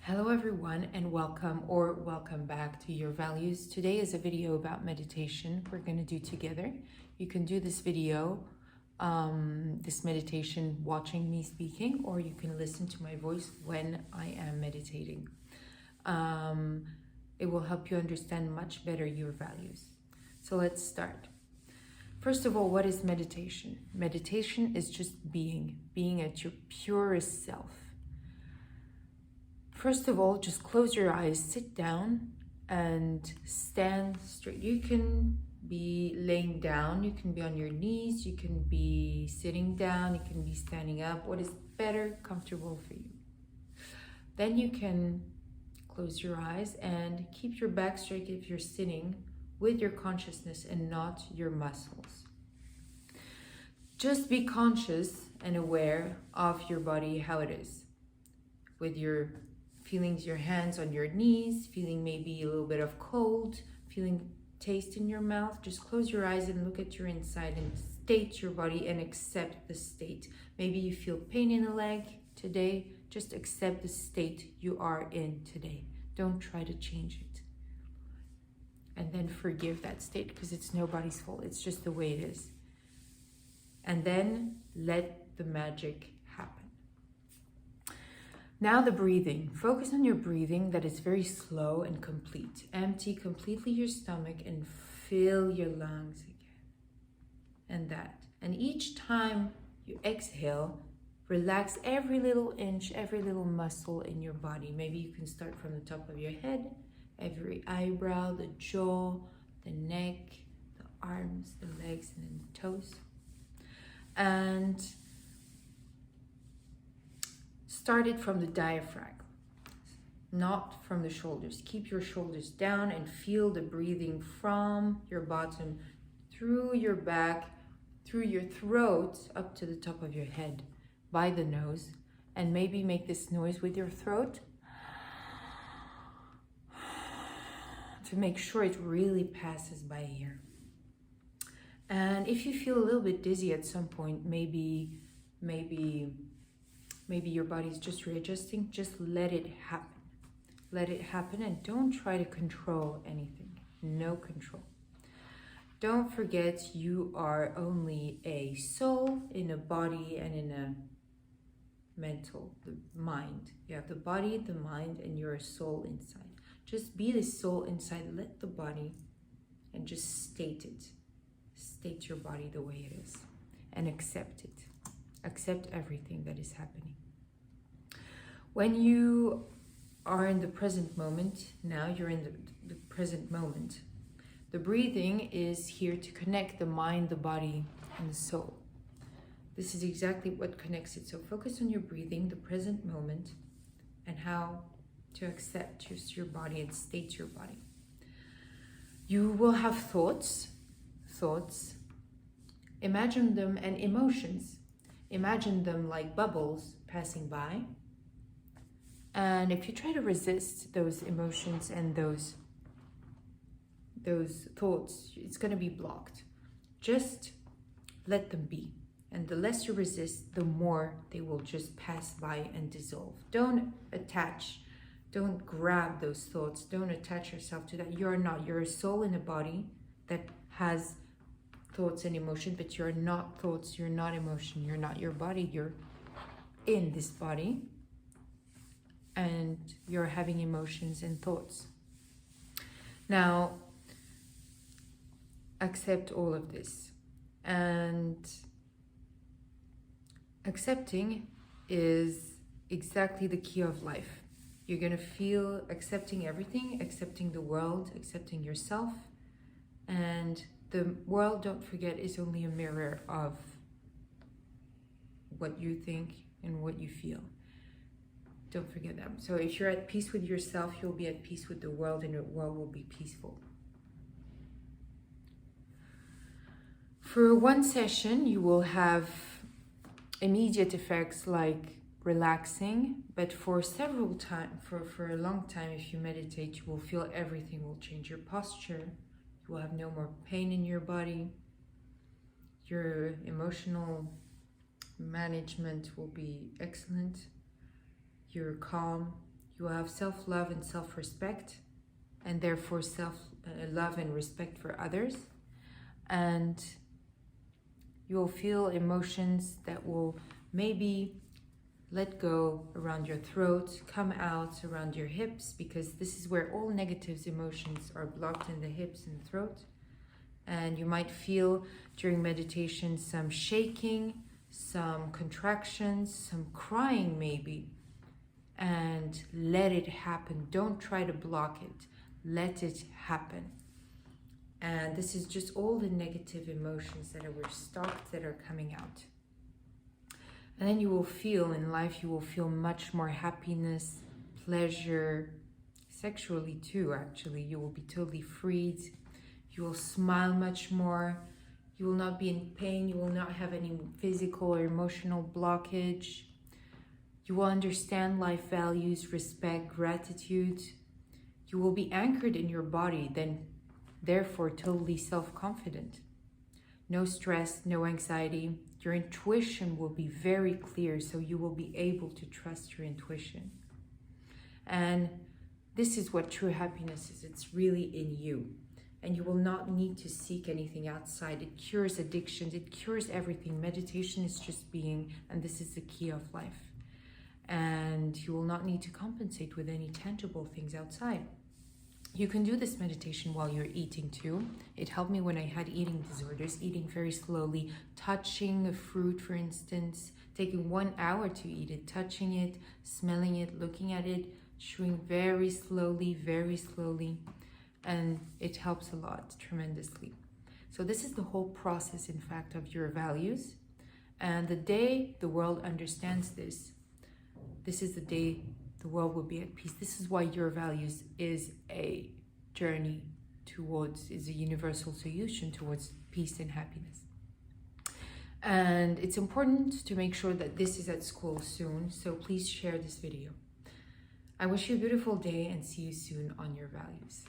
Hello everyone and welcome back to Urvalues. Today is a video about meditation we're going to do together. You can do this video, this meditation watching me speaking, or you can listen to my voice when I am meditating. It will help you understand much better your values. So let's start. First of all, what is meditation? Meditation is just being at your purest self. First of all, just close your eyes, sit down and stand straight. You can be laying down, you can be on your knees, you can be sitting down, you can be standing up, what is better, comfortable for you. Then you can close your eyes and keep your back straight if you're sitting with your consciousness and not your muscles. Just be conscious and aware of your body, how it is, with your feelings, your hands on your knees, feeling maybe a little bit of cold, feeling taste in your mouth. Just close your eyes and look at your inside and state your body and accept the state. Maybe you feel pain in the leg today. Just accept the state you are in today. Don't try to change it. And then forgive that state because it's nobody's fault. It's just the way it is. And then let the magic happen. Now the breathing. Focus on your breathing that is very slow and complete. Empty completely your stomach and fill your lungs again. And that. And each time you exhale, relax every little inch, every little muscle in your body. Maybe you can start from the top of your head, every eyebrow, the jaw, the neck, the arms, the legs, and then the toes. And start it from the diaphragm, not from the shoulders. Keep your shoulders down and feel the breathing from your bottom, through your back, through your throat, up to the top of your head, by the nose. And maybe make this noise with your throat to make sure it really passes by here. And if you feel a little bit dizzy at some point, maybe your body's just readjusting, just let it happen. Let it happen and don't try to control anything. No control. Don't forget you are only a soul in a body and in a mental, the mind. You have the body, the mind, and you're a soul inside. Just be the soul inside, let the body, and just state it. State your body the way it is and accept it. Accept everything that is happening. When you are in the present moment, now you're in the present moment. The breathing is here to connect the mind, the body, and the soul. This is exactly what connects it. So focus on your breathing, the present moment, and how to accept your body and state your body. You will have thoughts. Imagine them, and emotions. Imagine them like bubbles passing by. And if you try to resist those emotions and those thoughts, it's going to be blocked. Just let them be. And the less you resist, the more they will just pass by and dissolve. Don't attach, don't grab those thoughts. Don't attach yourself to that. You're not. You're a soul in a body that has thoughts and emotion, but you're not thoughts, you're not emotion, you're not your body, you're in this body and you're having emotions and thoughts. Now, accept all of this. And accepting is exactly the key of life. You're going to feel accepting everything, accepting the world, accepting yourself. And the world, don't forget, is only a mirror of what you think and what you feel. Don't forget that. So if you're at peace with yourself, you'll be at peace with the world and the world will be peaceful. For one session, you will have immediate effects like relaxing, but for several times, for a long time, if you meditate, you will feel everything will change. Your posture, you will have no more pain in your body. Your emotional management will be excellent. You're calm. You will have self-love and self-respect, and therefore self-love and respect for others. And you will feel emotions that will maybe let go around your throat, come out around your hips, because this is where all negative emotions are blocked, in the hips and throat. And you might feel during meditation some shaking, some contractions, some crying maybe. And let it happen. Don't try to block it. Let it happen. And this is just all the negative emotions that were stocked that are coming out. And then you will feel in life, you will feel much more happiness, pleasure, sexually too, actually. You will be totally freed. You will smile much more. You will not be in pain. You will not have any physical or emotional blockage. You will understand life values, respect, gratitude. You will be anchored in your body, then therefore totally self-confident. No stress, no anxiety. Your intuition will be very clear, so you will be able to trust your intuition. And this is what true happiness is. It's really in you. And you will not need to seek anything outside. It cures addictions. It cures everything. Meditation is just being, and this is the key of life. And you will not need to compensate with any tangible things outside. You can do this meditation while you're eating too. It helped me when I had eating disorders, eating very slowly, touching a fruit, for instance, taking 1 hour to eat it, touching it, smelling it, looking at it, chewing very slowly, and it helps a lot, tremendously. So this is the whole process, in fact, of your values. And the day the world understands this, this is the day the world will be at peace. This is why your values is a journey towards, is a universal solution towards peace and happiness. And it's important to make sure that this is at school soon, so please share this video. I wish you a beautiful day and see you soon on Your Values.